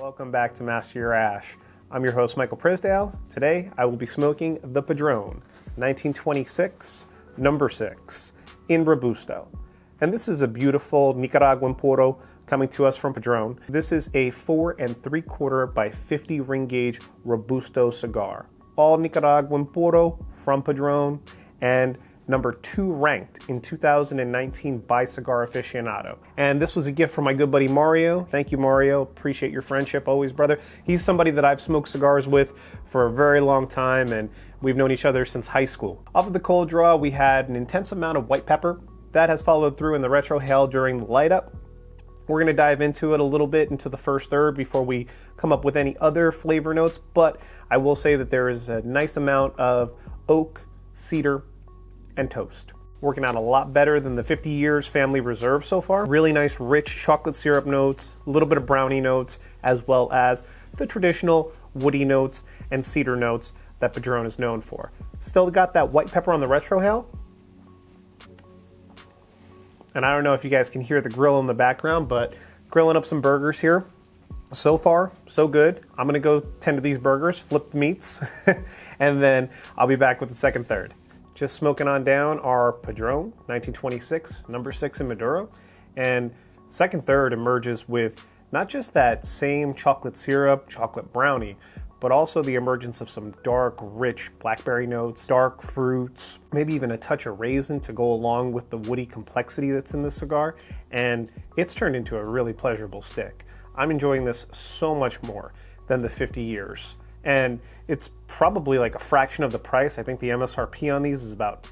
Welcome back to Master Your Ash. I'm your host, Michael Prisdale. Today, I will be smoking the Padrón 1926 No.6 in Robusto. And this is a beautiful Nicaraguan puro coming to us from Padrón. This is a 4 3/4 by 50 ring gauge Robusto cigar. All Nicaraguan puro from Padrón and number 2 ranked in 2019 by Cigar Aficionado. And this was a gift from my good buddy Mario. Thank you, Mario. Appreciate your friendship always, brother. He's somebody that I've smoked cigars with for a very long time, and we've known each other since high school. Off of the cold draw, we had an intense amount of white pepper. That has followed through in the retrohale during the light up. We're going to dive into it a little bit into the first third before we come up with any other flavor notes, but I will say that there is a nice amount of oak, cedar, and toast. Working out a lot better than the 50 Years Family Reserve so far. Really nice, rich chocolate syrup notes, a little bit of brownie notes, as well as the traditional woody notes and cedar notes that Padrón is known for. Still got that white pepper on the retrohale. And I don't know if you guys can hear the grill in the background, but grilling up some burgers here. So far, so good. I'm gonna go tend to these burgers, flip the meats, and then I'll be back with the second third. Just smoking on down our Padrón 1926 No.6 in Maduro, and second third emerges with not just that same chocolate syrup, chocolate brownie, but also the emergence of some dark, rich blackberry notes, dark fruits, maybe even a touch of raisin to go along with the woody complexity that's in the cigar, and it's turned into a really pleasurable stick. I'm enjoying this so much more than the 50 Years. And it's probably like a fraction of the price. I think the MSRP on these is about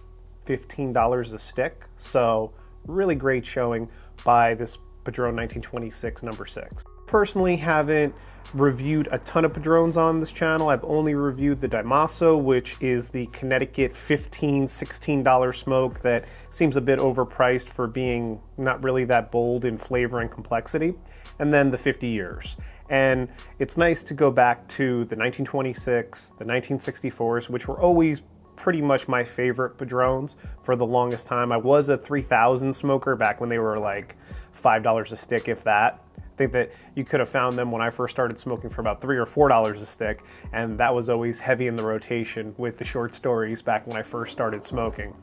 $15 a stick. So really great showing by this Padrón 1926 No.6. Personally haven't reviewed a ton of Padrons on this channel. I've only reviewed the Daimaso, which is the Connecticut $15, $16 smoke that seems a bit overpriced for being not really that bold in flavor and complexity. And then the 50 Years. And it's nice to go back to the 1926, the 1964s, which were always pretty much my favorite Padrons for the longest time. I was a 3000 smoker back when they were like $5 a stick, if that. I think that you could have found them when I first started smoking for about $3 or $4 a stick, and that was always heavy in the rotation with the short stories back when I first started smoking.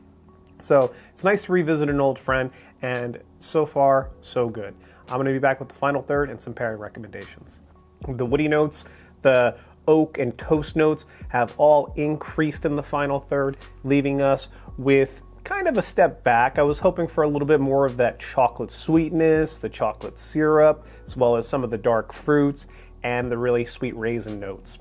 So it's nice to revisit an old friend, and so far, so good. I'm going to be back with the final third and some pairing recommendations. The woody notes, the oak and toast notes have all increased in the final third, leaving us with kind of a step back. I was hoping for a little bit more of that chocolate sweetness, the chocolate syrup, as well as some of the dark fruits and the really sweet raisin notes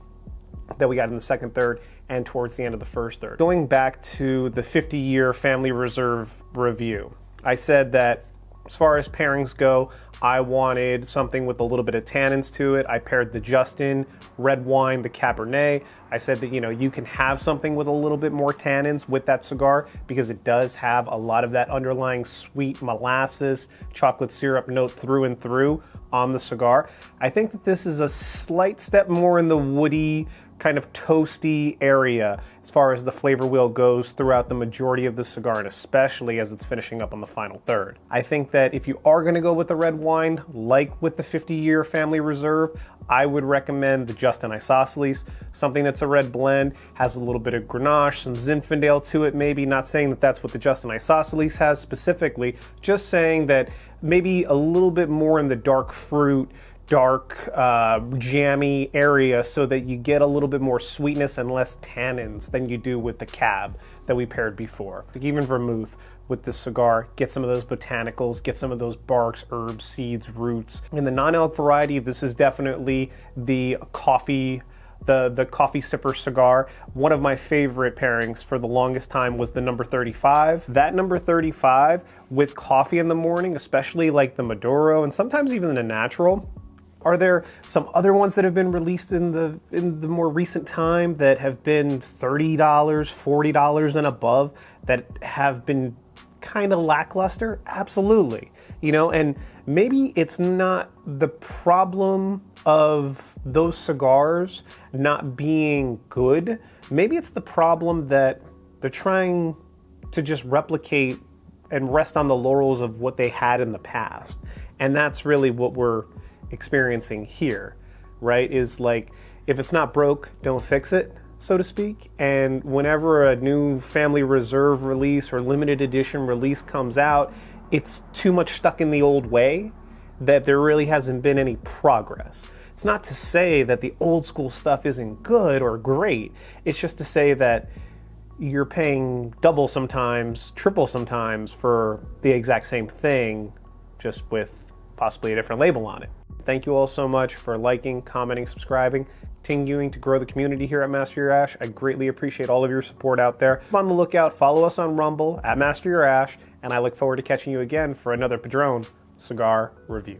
that we got in the second third and towards the end of the first third. Going back to the 50-year Family Reserve review, I said that as far as pairings go, I wanted something with a little bit of tannins to it. I paired the Justin red wine, the Cabernet. I said that, you can have something with a little bit more tannins with that cigar because it does have a lot of that underlying sweet molasses, chocolate syrup note through and through on the cigar. I think that this is a slight step more in the woody, kind of toasty area as far as the flavor wheel goes throughout the majority of the cigar, and especially as it's finishing up on the final third. I think that if you are going to go with the red wine, like with the 50-year Family Reserve, I would recommend the Justin Isosceles, something that's a red blend, has a little bit of Grenache, some Zinfandel to it maybe, not saying that that's what the Justin Isosceles has specifically, just saying that maybe a little bit more in the dark fruit, dark, jammy area so that you get a little bit more sweetness and less tannins than you do with the cab that we paired before. Like even vermouth with this cigar, get some of those botanicals, get some of those barks, herbs, seeds, roots. In the non-elk variety, this is definitely the coffee, the coffee sipper cigar. One of my favorite pairings for the longest time was the number 35. That number 35 with coffee in the morning, especially like the Maduro and sometimes even the natural. Are there some other ones that have been released in the more recent time that have been $30, $40 and above that have been kind of lackluster? Absolutely. And maybe it's not the problem of those cigars not being good. Maybe it's the problem that they're trying to just replicate and rest on the laurels of what they had in the past. And that's really what we're experiencing here. right? Is like, if it's not broke, don't fix it, so to speak. And whenever a new family reserve release or limited edition release comes out, it's too much stuck in the old way that there really hasn't been any progress. It's not to say that the old school stuff isn't good or great. It's just to say that you're paying double sometimes, triple sometimes for the exact same thing, just with possibly a different label on it. Thank you all so much for liking, commenting, subscribing, continuing to grow the community here at Master Your Ash. I greatly appreciate all of your support out there. Keep on the lookout, follow us on Rumble at Master Your Ash, and I look forward to catching you again for another Padron cigar review.